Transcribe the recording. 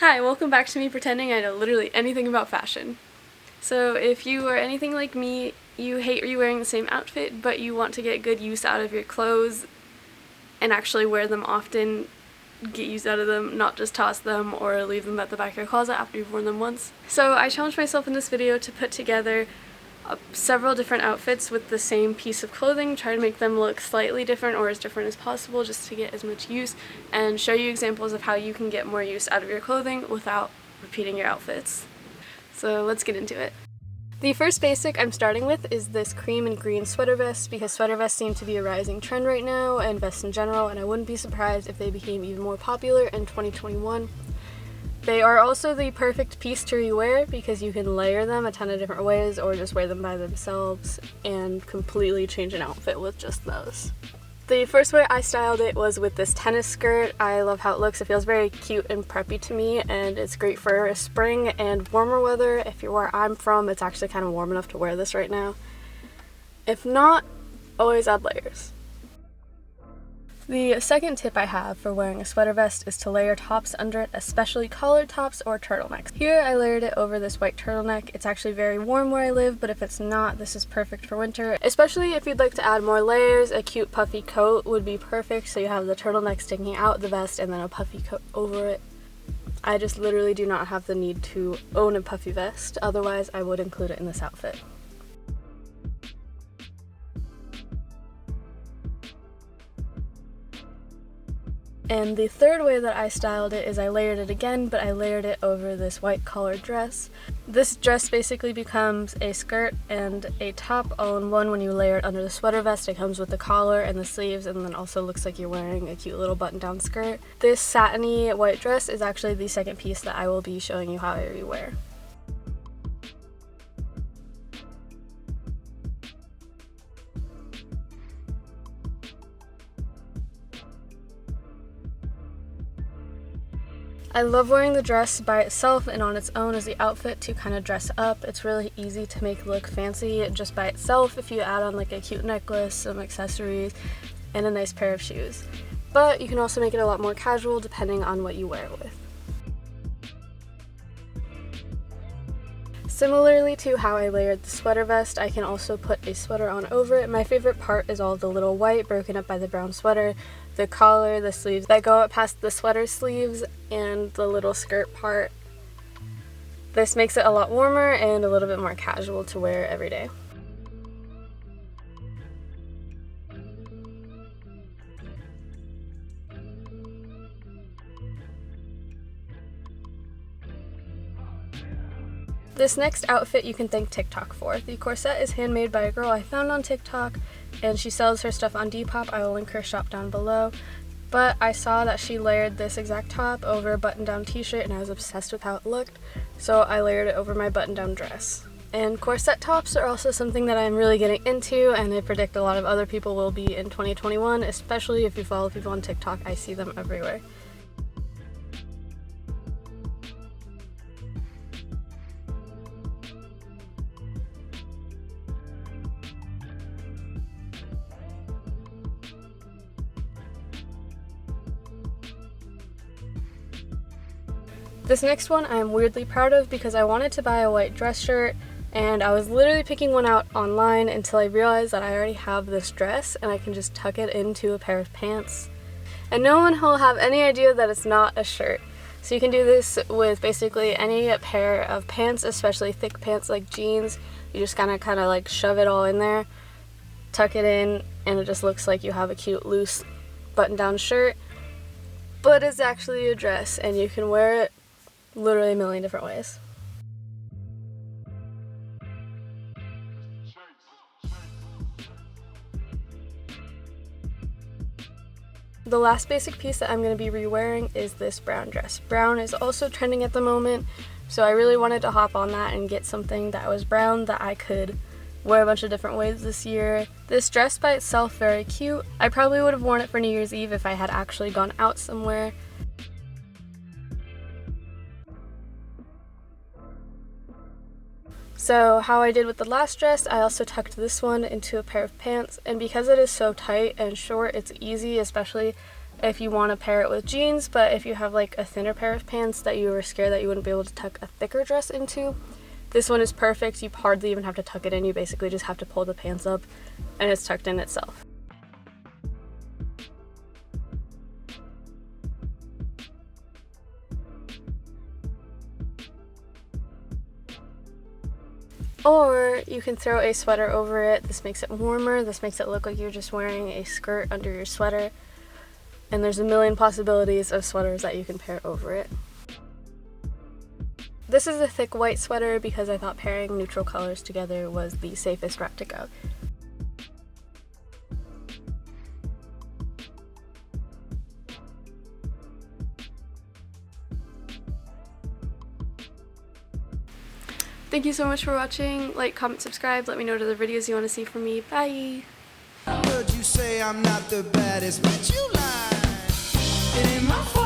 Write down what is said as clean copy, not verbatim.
Hi, welcome back to me pretending I know literally anything about fashion. So if you are anything like me, you hate rewearing the same outfit, but you want to get good use out of your clothes and actually wear them often, get use out of them, not just toss them or leave them at the back of your closet after you've worn them once. So I challenged myself in this video to put together several different outfits with the same piece of clothing, try to make them look slightly different or as different as possible just to get as much use, and show you examples of how you can get more use out of your clothing without repeating your outfits. So let's get into it. The first basic I'm starting with is this cream and green sweater vest, because sweater vests seem to be a rising trend right now, and vests in general, and I wouldn't be surprised if they became even more popular in 2021. They are also the perfect piece to rewear because you can layer them a ton of different ways or just wear them by themselves and completely change an outfit with just those. The first way I styled it was with this tennis skirt. I love how it looks. It feels very cute and preppy to me, and it's great for spring and warmer weather. If you're where I'm from, it's actually kind of warm enough to wear this right now. If not, always add layers. The second tip I have for wearing a sweater vest is to layer tops under it, especially collared tops or turtlenecks. Here I layered it over this white turtleneck. It's actually very warm where I live, but if it's not, this is perfect for winter. Especially if you'd like to add more layers, a cute puffy coat would be perfect, so you have the turtleneck sticking out the vest and then a puffy coat over it. I just literally do not have the need to own a puffy vest, otherwise I would include it in this outfit. And the third way that I styled it is I layered it again, but I layered it over this white collared dress. This dress basically becomes a skirt and a top all in one when you layer it under the sweater vest. It comes with the collar and the sleeves, and then also looks like you're wearing a cute little button-down skirt. This satiny white dress is actually the second piece that I will be showing you how I rewear. I love wearing the dress by itself and on its own as the outfit to kind of dress up. It's really easy to make it look fancy just by itself if you add on like a cute necklace, some accessories, and a nice pair of shoes. But you can also make it a lot more casual depending on what you wear it with. Similarly to how I layered the sweater vest, I can also put a sweater on over it. My favorite part is all the little white broken up by the brown sweater, the collar, the sleeves that go up past the sweater sleeves, and the little skirt part. This makes it a lot warmer and a little bit more casual to wear every day. This next outfit you can thank TikTok for. The corset is handmade by a girl I found on TikTok, and she sells her stuff on Depop. I will link her shop down below. But I saw that she layered this exact top over a button-down t-shirt, and I was obsessed with how it looked, so I layered it over my button-down dress. And corset tops are also something that I'm really getting into, and I predict a lot of other people will be in 2021, especially if you follow people on TikTok. I see them everywhere. This next one I'm weirdly proud of because I wanted to buy a white dress shirt, and I was literally picking one out online until I realized that I already have this dress and I can just tuck it into a pair of pants. And no one will have any idea that it's not a shirt. So you can do this with basically any pair of pants, especially thick pants like jeans. You just kind of like shove it all in there, tuck it in, and it just looks like you have a cute loose button-down shirt. But it's actually a dress, and you can wear it literally a million different ways. The last basic piece that I'm going to be rewearing is this brown dress. Brown is also trending at the moment, so I really wanted to hop on that and get something that was brown that I could wear a bunch of different ways this year. This dress by itself, very cute. I probably would have worn it for New Year's Eve if I had actually gone out somewhere. So how I did with the last dress, I also tucked this one into a pair of pants, and because it is so tight and short, it's easy, especially if you want to pair it with jeans, but if you have like a thinner pair of pants that you were scared that you wouldn't be able to tuck a thicker dress into, this one is perfect. You hardly even have to tuck it in. You basically just have to pull the pants up and it's tucked in itself. Or you can throw a sweater over it. This makes it warmer. This makes it look like you're just wearing a skirt under your sweater. And there's a million possibilities of sweaters that you can pair over it. This is a thick white sweater because I thought pairing neutral colors together was the safest route to go. Thank you so much for watching. Like, comment, subscribe. Let me know what other videos you want to see from me. Bye! I heard you say I'm not the baddest, but you lied. It ain't my fault.